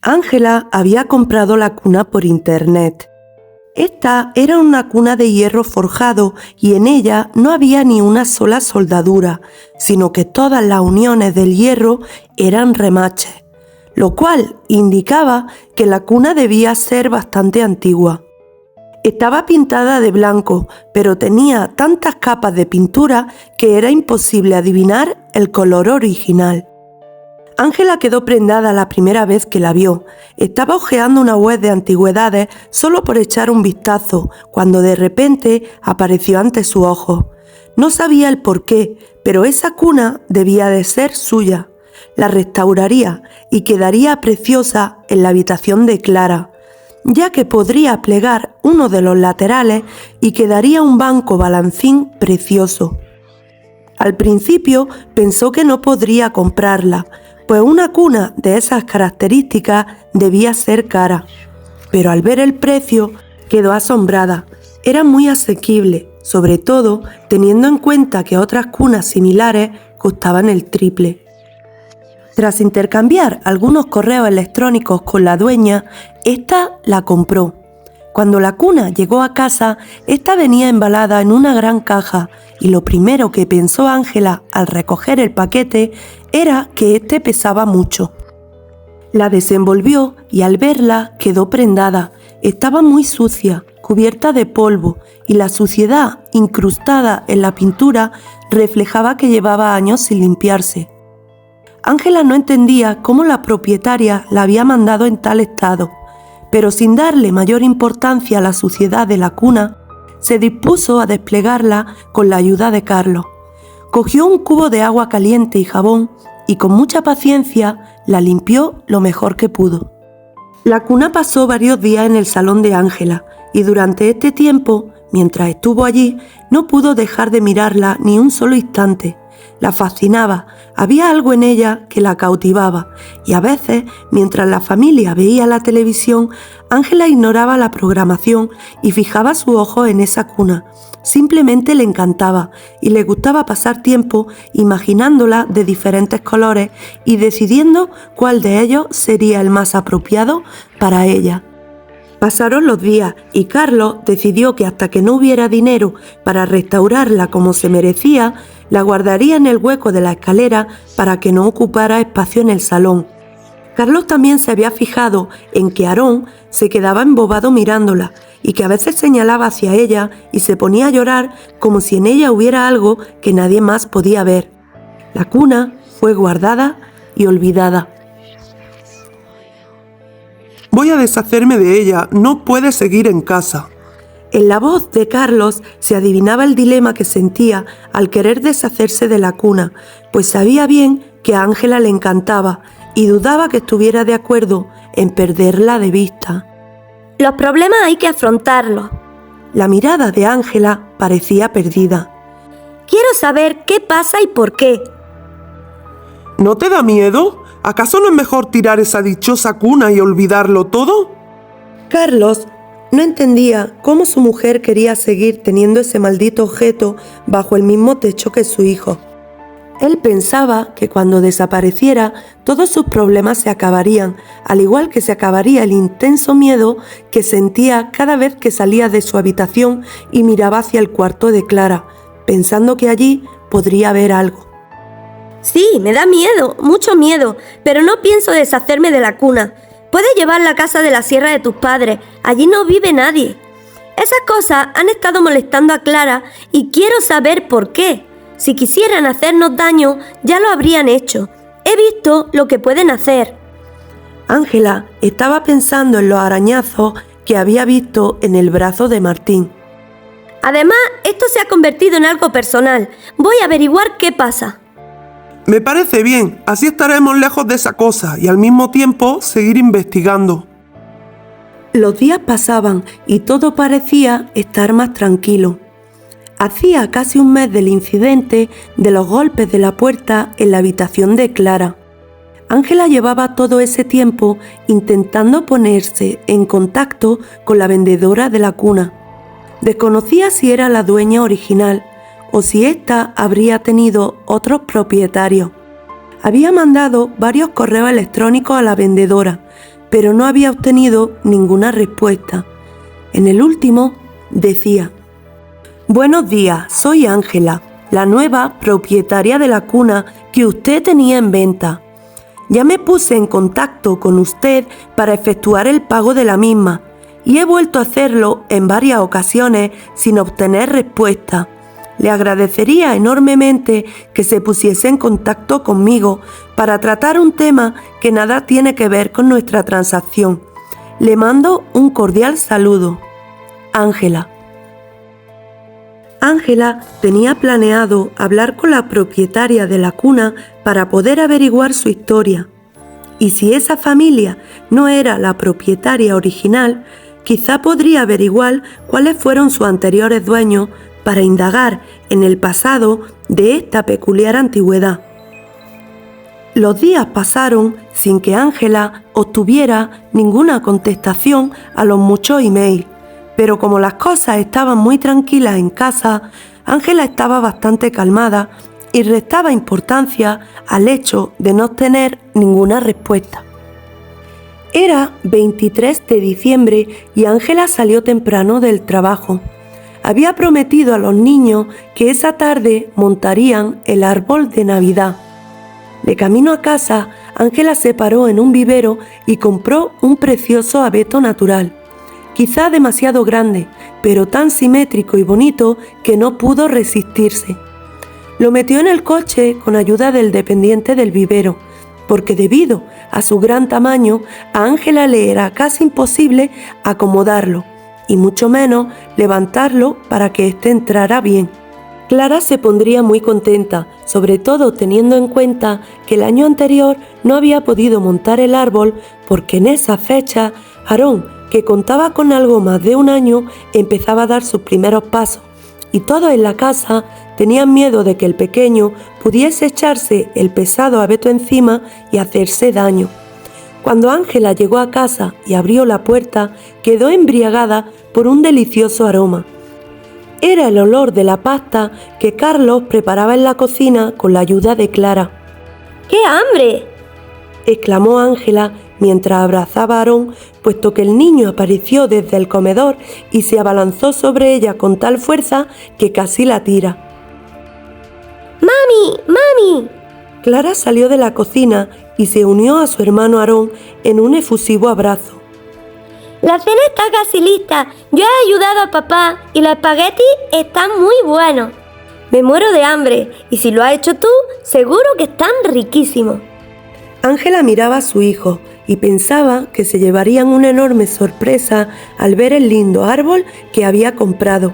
Ángela había comprado la cuna por internet. Esta era una cuna de hierro forjado y en ella no había ni una sola soldadura, sino que todas las uniones del hierro eran remaches, lo cual indicaba que la cuna debía ser bastante antigua. Estaba pintada de blanco, pero tenía tantas capas de pintura que era imposible adivinar el color original. Ángela quedó prendada la primera vez que la vio. Estaba hojeando una web de antigüedades solo por echar un vistazo, cuando de repente apareció ante sus ojos. No sabía el por qué, pero esa cuna debía de ser suya. La restauraría y quedaría preciosa en la habitación de Clara, ya que podría plegar uno de los laterales y quedaría un banco balancín precioso. Al principio pensó que no podría comprarla, pues una cuna de esas características debía ser cara. Pero al ver el precio, quedó asombrada. Era muy asequible, sobre todo teniendo en cuenta que otras cunas similares costaban el triple. Tras intercambiar algunos correos electrónicos con la dueña, ésta la compró. Cuando la cuna llegó a casa, esta venía embalada en una gran caja y lo primero que pensó Ángela al recoger el paquete era que este pesaba mucho. La desenvolvió y al verla quedó prendada. Estaba muy sucia, cubierta de polvo, y la suciedad incrustada en la pintura reflejaba que llevaba años sin limpiarse. Ángela no entendía cómo la propietaria la había mandado en tal estado, pero sin darle mayor importancia a la suciedad de la cuna, se dispuso a desplegarla con la ayuda de Carlos. Cogió un cubo de agua caliente y jabón y con mucha paciencia la limpió lo mejor que pudo. La cuna pasó varios días en el salón de Ángela y durante este tiempo, mientras estuvo allí, no pudo dejar de mirarla ni un solo instante. La fascinaba, había algo en ella que la cautivaba y a veces, mientras la familia veía la televisión, Ángela ignoraba la programación y fijaba sus ojos en esa cuna. Simplemente le encantaba y le gustaba pasar tiempo imaginándola de diferentes colores y decidiendo cuál de ellos sería el más apropiado para ella. Pasaron los días y Carlos decidió que hasta que no hubiera dinero para restaurarla como se merecía, la guardaría en el hueco de la escalera para que no ocupara espacio en el salón. Carlos también se había fijado en que Aarón se quedaba embobado mirándola y que a veces señalaba hacia ella y se ponía a llorar como si en ella hubiera algo que nadie más podía ver. La cuna fue guardada y olvidada. Voy a deshacerme de ella, no puede seguir en casa. En la voz de Carlos se adivinaba el dilema que sentía al querer deshacerse de la cuna, pues sabía bien que a Ángela le encantaba y dudaba que estuviera de acuerdo en perderla de vista. Los problemas hay que afrontarlos. La mirada de Ángela parecía perdida. Quiero saber qué pasa y por qué. ¿No te da miedo? ¿Acaso no es mejor tirar esa dichosa cuna y olvidarlo todo? Carlos no entendía cómo su mujer quería seguir teniendo ese maldito objeto bajo el mismo techo que su hijo. Él pensaba que cuando desapareciera todos sus problemas se acabarían, al igual que se acabaría el intenso miedo que sentía cada vez que salía de su habitación y miraba hacia el cuarto de Clara, pensando que allí podría haber algo. Sí, me da miedo, mucho miedo, pero no pienso deshacerme de la cuna. Puedes llevarla a casa de la sierra de tus padres, allí no vive nadie. Esas cosas han estado molestando a Clara y quiero saber por qué. Si quisieran hacernos daño, ya lo habrían hecho. He visto lo que pueden hacer. Ángela estaba pensando en los arañazos que había visto en el brazo de Martín. Además, esto se ha convertido en algo personal. Voy a averiguar qué pasa. Me parece bien, así estaremos lejos de esa cosa y al mismo tiempo seguir investigando. Los días pasaban y todo parecía estar más tranquilo. Hacía casi un mes del incidente de los golpes de la puerta en la habitación de Clara. Ángela llevaba todo ese tiempo intentando ponerse en contacto con la vendedora de la cuna. Desconocía si era la dueña original o si ésta habría tenido otros propietarios. Había mandado varios correos electrónicos a la vendedora, pero no había obtenido ninguna respuesta. En el último decía: «Buenos días, soy Ángela, la nueva propietaria de la cuna que usted tenía en venta. Ya me puse en contacto con usted para efectuar el pago de la misma y he vuelto a hacerlo en varias ocasiones sin obtener respuesta. Le agradecería enormemente que se pusiese en contacto conmigo para tratar un tema que nada tiene que ver con nuestra transacción. Le mando un cordial saludo. Ángela». Ángela tenía planeado hablar con la propietaria de la cuna para poder averiguar su historia. Y si esa familia no era la propietaria original, quizá podría averiguar cuáles fueron sus anteriores dueños para indagar en el pasado de esta peculiar antigüedad. Los días pasaron sin que Ángela obtuviera ninguna contestación a los muchos emails, pero como las cosas estaban muy tranquilas en casa, Ángela estaba bastante calmada y restaba importancia al hecho de no obtener ninguna respuesta. Era 23 de diciembre y Ángela salió temprano del trabajo. Había prometido a los niños que esa tarde montarían el árbol de Navidad. De camino a casa, Ángela se paró en un vivero y compró un precioso abeto natural, quizá demasiado grande, pero tan simétrico y bonito que no pudo resistirse. Lo metió en el coche con ayuda del dependiente del vivero, porque debido a su gran tamaño, a Ángela le era casi imposible acomodarlo, y mucho menos levantarlo para que éste entrara bien. Clara se pondría muy contenta, sobre todo teniendo en cuenta que el año anterior no había podido montar el árbol porque en esa fecha Aarón, que contaba con algo más de un año, empezaba a dar sus primeros pasos, y todos en la casa tenían miedo de que el pequeño pudiese echarse el pesado abeto encima y hacerse daño. Cuando Ángela llegó a casa y abrió la puerta, quedó embriagada por un delicioso aroma. Era el olor de la pasta que Carlos preparaba en la cocina con la ayuda de Clara. ¡Qué hambre!, exclamó Ángela mientras abrazaba a Aarón, puesto que el niño apareció desde el comedor y se abalanzó sobre ella con tal fuerza que casi la tira. ¡Mami! ¡Mami! Clara salió de la cocina y se unió a su hermano Aarón en un efusivo abrazo. La cena está casi lista. Yo he ayudado a papá y los espaguetis están muy buenos. Me muero de hambre y si lo has hecho tú, seguro que están riquísimos. Ángela miraba a su hijo y pensaba que se llevarían una enorme sorpresa al ver el lindo árbol que había comprado.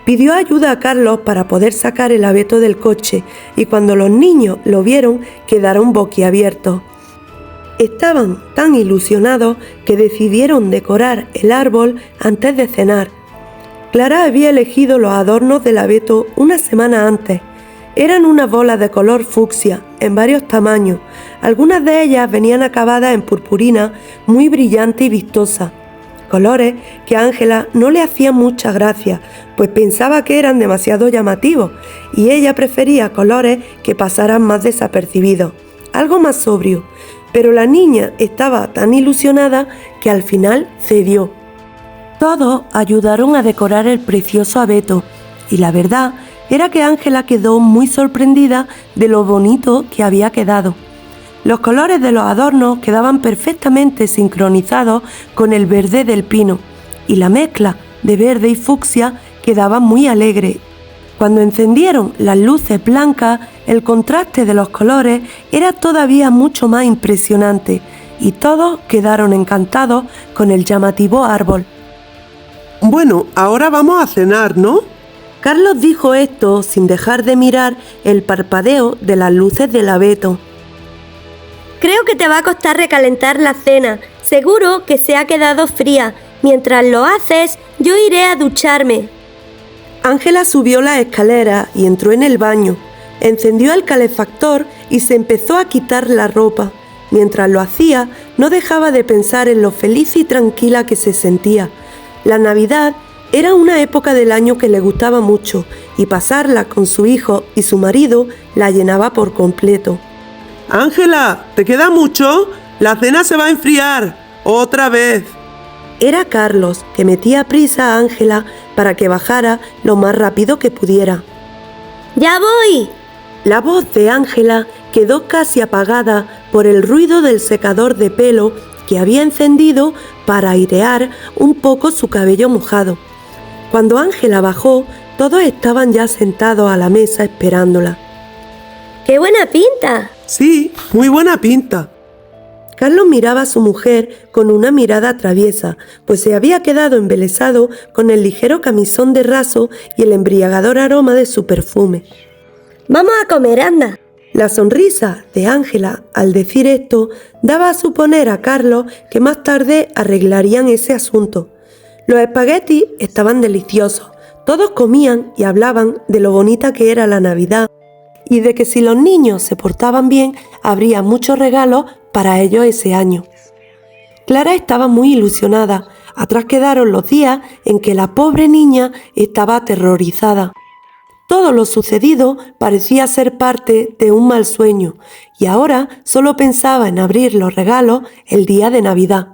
Pidió ayuda a Carlos para poder sacar el abeto del coche y cuando los niños lo vieron quedaron boquiabiertos. Estaban tan ilusionados que decidieron decorar el árbol antes de cenar. Clara había elegido los adornos del abeto una semana antes. Eran unas bolas de color fucsia, en varios tamaños. Algunas de ellas venían acabadas en purpurina muy brillante y vistosa. Colores que a Ángela no le hacían mucha gracia, pues pensaba que eran demasiado llamativos y ella prefería colores que pasaran más desapercibidos, algo más sobrio. Pero la niña estaba tan ilusionada que al final cedió. Todos ayudaron a decorar el precioso abeto y la verdad era que Ángela quedó muy sorprendida de lo bonito que había quedado. Los colores de los adornos quedaban perfectamente sincronizados con el verde del pino y la mezcla de verde y fucsia quedaba muy alegre. Cuando encendieron las luces blancas, el contraste de los colores era todavía mucho más impresionante y todos quedaron encantados con el llamativo árbol. Bueno, ahora vamos a cenar, ¿no? Carlos dijo esto sin dejar de mirar el parpadeo de las luces del abeto. Creo que te va a costar recalentar la cena. Seguro que se ha quedado fría. Mientras lo haces, yo iré a ducharme. Ángela subió las escaleras y entró en el baño. Encendió el calefactor y se empezó a quitar la ropa. Mientras lo hacía, no dejaba de pensar en lo feliz y tranquila que se sentía. La Navidad era una época del año que le gustaba mucho y pasarla con su hijo y su marido la llenaba por completo. Ángela, ¿te queda mucho? La cena se va a enfriar. ¡Otra vez! Era Carlos, que metía prisa a Ángela para que bajara lo más rápido que pudiera. ¡Ya voy! La voz de Ángela quedó casi apagada por el ruido del secador de pelo que había encendido para airear un poco su cabello mojado. Cuando Ángela bajó, todos estaban ya sentados a la mesa esperándola. ¡Qué buena pinta! Sí, muy buena pinta. Carlos miraba a su mujer con una mirada traviesa, pues se había quedado embelesado con el ligero camisón de raso y el embriagador aroma de su perfume. ¡Vamos a comer, anda! La sonrisa de Ángela al decir esto daba a suponer a Carlos que más tarde arreglarían ese asunto. Los espaguetis estaban deliciosos, todos comían y hablaban de lo bonita que era la Navidad y de que si los niños se portaban bien habría muchos regalos para ellos ese año. Clara estaba muy ilusionada. Atrás quedaron los días en que la pobre niña estaba aterrorizada. Todo lo sucedido parecía ser parte de un mal sueño y ahora solo pensaba en abrir los regalos el día de Navidad.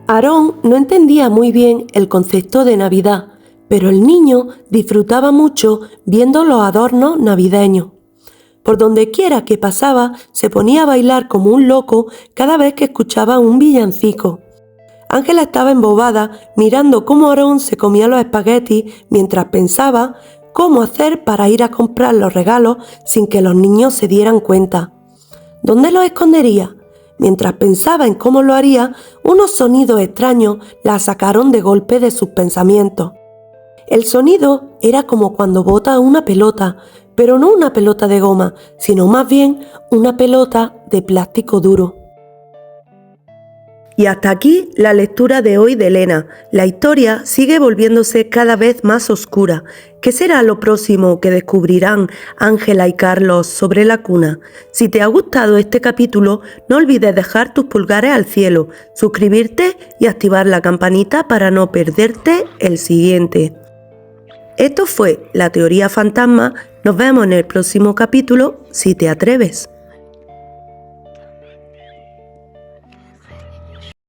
Aarón no entendía muy bien el concepto de Navidad, pero el niño disfrutaba mucho viendo los adornos navideños. Por donde quiera que pasaba, se ponía a bailar como un loco cada vez que escuchaba un villancico. Ángela estaba embobada mirando cómo Aarón se comía los espaguetis mientras pensaba cómo hacer para ir a comprar los regalos sin que los niños se dieran cuenta. ¿Dónde los escondería? Mientras pensaba en cómo lo haría, unos sonidos extraños la sacaron de golpe de sus pensamientos. El sonido era como cuando bota una pelota, pero no una pelota de goma, sino más bien una pelota de plástico duro. Y hasta aquí la lectura de hoy de Elena. La historia sigue volviéndose cada vez más oscura. ¿Qué será lo próximo que descubrirán Ángela y Carlos sobre la cuna? Si te ha gustado este capítulo, no olvides dejar tus pulgares al cielo, suscribirte y activar la campanita para no perderte el siguiente. Esto fue La Teoría Fantasma. Nos vemos en el próximo capítulo, si te atreves.